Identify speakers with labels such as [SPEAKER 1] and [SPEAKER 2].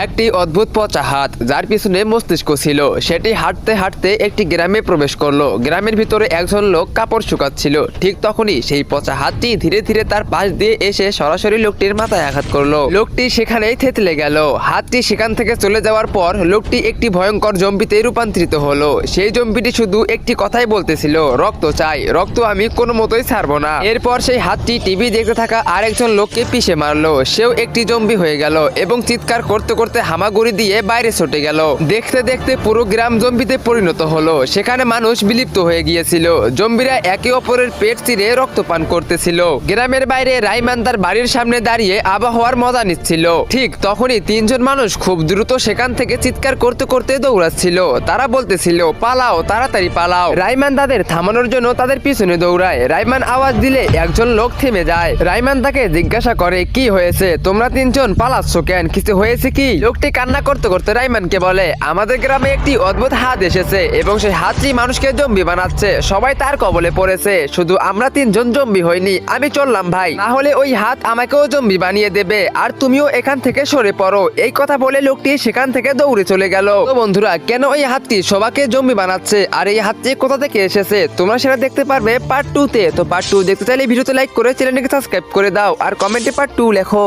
[SPEAKER 1] একটি অদ্ভুত পচা হাত যার পিছনে মস্তিষ্ক ছিল সেটি হাঁটতে হাঁটতে একটি গ্রামে প্রবেশ করলো। গ্রামের ভিতরে একজন লোক কাপড় শুকাচ্ছিল। ঠিক তখনই সেই পচা হাতটি ধীরে ধীরে তার পাশ দিয়ে এসে সরাসরি লোকটির মাথায় আঘাত করলো। লোকটি সেখানেই থেতলে গেল। হাতটি সেখান থেকে চলে যাওয়ার পর লোকটি একটি ভয়ঙ্কর জম্বিতে রূপান্তরিত হলো। সেই জম্বিটি শুধু একটি কথাই বলতেছিল, রক্ত চাই, রক্ত আমি কোনো মতোই ছাড়বো না। এরপর সেই হাতটি টিভি দেখতে থাকা আরেকজন লোককে পিষে মারলো। সেও একটি জম্বি হয়ে গেল এবং চিৎকার করতে করতে হামাগুড়ি দিয়ে বাইরে ছুটে গেল। দেখতে দেখতে পুরো গ্রাম জম্বিতে পরিণত হলো। সেখানে মানুষ বিলুপ্ত হয়ে গিয়েছিল। জম্বিরা একে অপরের পেট চিরে রক্ত পান করতেছিল। গ্রামের বাইরে রাইমান তার বাড়ির সামনে দাঁড়িয়ে আবহাওয়ার মজা নিচ্ছিল। ঠিক তখনই তিনজন মানুষ খুব দ্রুত সেখান থেকে চিৎকার করতে করতে দৌড়াচ্ছিল। তারা বলতেছিল, পালাও, তাড়াতাড়ি পালাও। রাইমান তাদের থামানোর জন্য তাদের পিছনে দৌড়ায়। রাইমান আওয়াজ দিলে একজন লোক থেমে যায়। রাইমান তাকে জিজ্ঞাসা করে, কি হয়েছে, তোমরা তিনজন পালাচ্ছ কেন, কিছু হয়েছে কি? লোকটি কান্না করতে করতে রাইমানকে বলে, আমাদের গ্রামে একটি অদ্ভুত হাত এসেছে এবং সেই হাতটি মানুষকে জম্বি বানাচ্ছে। সবাই তার কবলে পড়েছে, শুধু আমরা তিনজন জম্বি হইনি। আমি চললাম ভাই, না হলে ওই হাত আমাকেও জম্বি বানিয়ে দেবে, আর তুমিও এখান থেকে সরে পড়ো। এই কথা বলে লোকটি সেখান থেকে দৌড়ে চলে গেল। তো বন্ধুরা, কেন এই হাতটি সবাইকে জম্বি বানাচ্ছে আর এই হাতটি কোথা থেকে এসেছে তোমরা সেটা দেখতে পারবে পার্ট 2 তে। তো পার্ট 2 দেখতে চাইলে ভিডিওতে লাইক করে চ্যানেলটিকে সাবস্ক্রাইব করে দাও আর কমেন্টে পার্ট 2 লেখো।